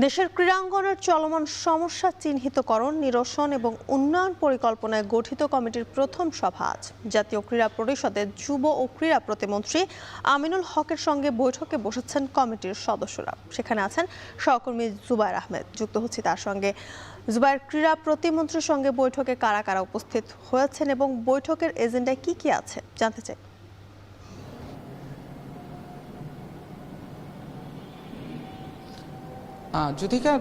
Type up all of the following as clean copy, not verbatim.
দেশের ক্রীড়াঙ্গনের চলমান সমস্যা চিহ্নিতকরণ, নিরসন এবং উন্নয়ন পরিকল্পনায় গঠিত কমিটির প্রথম সভা আজ জাতীয় ক্রীড়া পরিষদের যুব ও ক্রীড়া প্রতিমন্ত্রী আমিনুল হকের সঙ্গে বৈঠকে বসেছেন কমিটির সদস্যরা। সেখানে আছেন সহকর্মী জুবায়ের আহমেদ, যুক্ত হচ্ছে তার সঙ্গে। জুবায়ের, ক্রীড়া প্রতিমন্ত্রীর সঙ্গে বৈঠকে কারা কারা উপস্থিত হয়েছেন এবং বৈঠকের এজেন্ডায় কি আছে জানতে চাই। যুথিকা,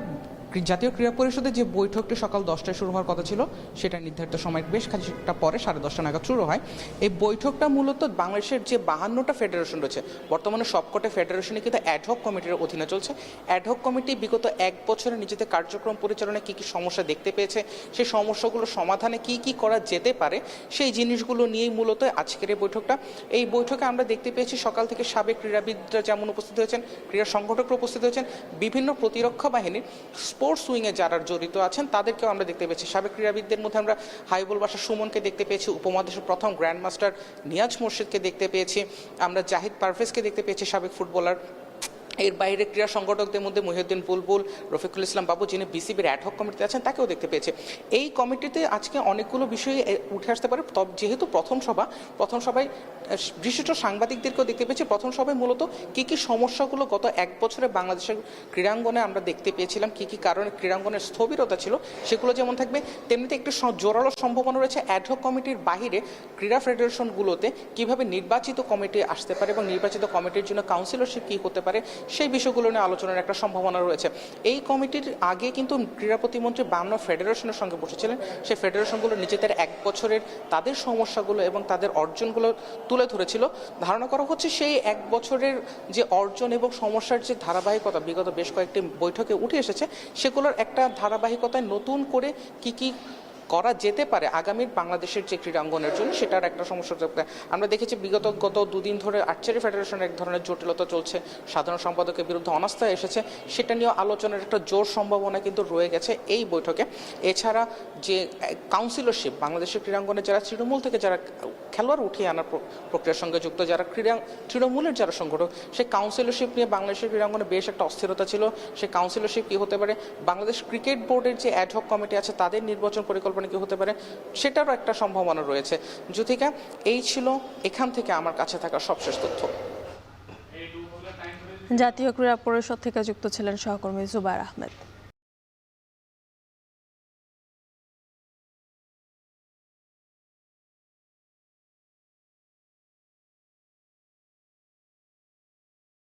জাতীয় ক্রীড়া পরিষদের যে বৈঠকটি সকাল 10টায় শুরু হওয়ার কথা ছিল সেটা নির্ধারিত সময় বেশ কিছুটা পরে 10:30 নাগাদ শুরু হয়। এই বৈঠকটা মূলত বাংলাদেশের যে 52টা ফেডারেশন রয়েছে, বর্তমানে সবকটা ফেডারেশনে কিন্তু অ্যাডহক কমিটির অধীনে চলছে। অ্যাডহক কমিটি বিগত এক বছরে নিজেদের কার্যক্রম পরিচালনায় কী কী সমস্যা দেখতে পেয়েছে, সেই সমস্যাগুলো সমাধানে কি কি করা যেতে পারে, সেই জিনিসগুলো নিয়েই মূলত আজকের এই বৈঠকটা। এই বৈঠকে আমরা দেখতে পেয়েছি সকাল থেকে সাবেক ক্রীড়াবিদরা যেমন উপস্থিত হয়েছেন, ক্রীড়া সংগঠকরা উপস্থিত হয়েছেন, বিভিন্ন প্রতিরক্ষা বাহিনীর স্পোর্টস উইংয়ে যারা জড়িত আছেন তাদেরকেও আমরা দেখতে পেয়েছি। সাবেক ক্রীড়াবিদদের মধ্যে আমরা হাইবুল বাশার সুমনকে দেখতে পেয়েছি, উপমহাদেশের প্রথম গ্র্যান্ড মাস্টার নিয়াজ মোর্শেদকে দেখতে পেয়েছি, আমরা জাহিদ পারভেজকে দেখতে পেয়েছি, সাবেক ফুটবলার। এর বাইরে ক্রীড়া সংগঠকদের মধ্যে মহিউদ্দিন বুলবুল, রফিকুল ইসলাম বাবু, যিনি বিসিবির অ্যাডহক কমিটিতে আছেন, তাকেও দেখতে পেয়েছে। এই কমিটিতে আজকে অনেকগুলো বিষয় উঠে আসতে পারে। যেহেতু প্রথম সভায় বিশিষ্ট সাংবাদিকদেরকেও দেখতে পেয়েছি। প্রথম সভায় মূলত কী কী সমস্যাগুলো গত এক বছরে বাংলাদেশের ক্রীড়াঙ্গনে আমরা দেখতে পেয়েছিলাম, কী কী কারণে ক্রীড়াঙ্গনের স্থবিরতা ছিল, সেগুলো যেমন থাকবে, তেমনিতে একটু জোরালো সম্ভাবনা রয়েছে অ্যাডহক কমিটির বাহিরে ক্রীড়া ফেডারেশনগুলোতে কীভাবে নির্বাচিত কমিটি আসতে পারে এবং নির্বাচিত কমিটির জন্য কাউন্সিলরশিপ কী হতে পারে, সেই বিষয়গুলো নিয়ে আলোচনার একটা সম্ভাবনা রয়েছে। এই কমিটির আগে কিন্তু ক্রীড়া প্রতিমন্ত্রী 52 ফেডারেশনের সঙ্গে বসেছিলেন। সেই ফেডারেশনগুলো নিজেদের এক বছরের তাদের সমস্যাগুলো এবং তাদের অর্জনগুলো তুলে ধরেছিল। ধারণা করা হচ্ছে সেই এক বছরের যে অর্জন এবং সমস্যার যে ধারাবাহিকতা বিগত বেশ কয়েকটি বৈঠকে উঠে এসেছে, সেগুলোর একটা ধারাবাহিকতায় নতুন করে কি কি করা যেতে পারে আগামীর বাংলাদেশের যে ক্রীড়াঙ্গনের জন্য, সেটার একটা সমস্যা থাকবে। আমরা দেখেছি গত দুদিন ধরে আর্চারি ফেডারেশনের এক ধরনের জটিলতা চলছে, সাধারণ সম্পাদকের বিরুদ্ধে অনাস্থা এসেছে, সেটা নিয়েও আলোচনার একটা জোর সম্ভাবনা কিন্তু রয়ে গেছে এই বৈঠকে। এছাড়া যে কাউন্সিলরশিপ, বাংলাদেশের ক্রীড়াঙ্গনে যারা তৃণমূল থেকে যারা খেলোয়াড় উঠিয়ে আনার প্রক্রিয়ার সঙ্গে যুক্ত, যারা তৃণমূলের যারা সংগঠক, সেই কাউন্সিলরশিপ নিয়ে বাংলাদেশের ক্রীড়াঙ্গনে বেশ একটা অস্থিরতা ছিল। সেই কাউন্সিলরশিপ কী হতে পারে, বাংলাদেশ ক্রিকেট বোর্ডের যে অ্যাডহক কমিটি আছে তাদের নির্বাচন পরিকল্পনা কি হতে পারে, সেটারও একটা সম্ভাবনা রয়েছে। যুথিকা, এই ছিল এখান থেকে আমার কাছে থাকা সবশেষ তথ্য। জাতীয় ক্রীড়া পরিষদ থেকে যুক্ত ছিলেন সহকর্মী জুবায়ের আহমেদ।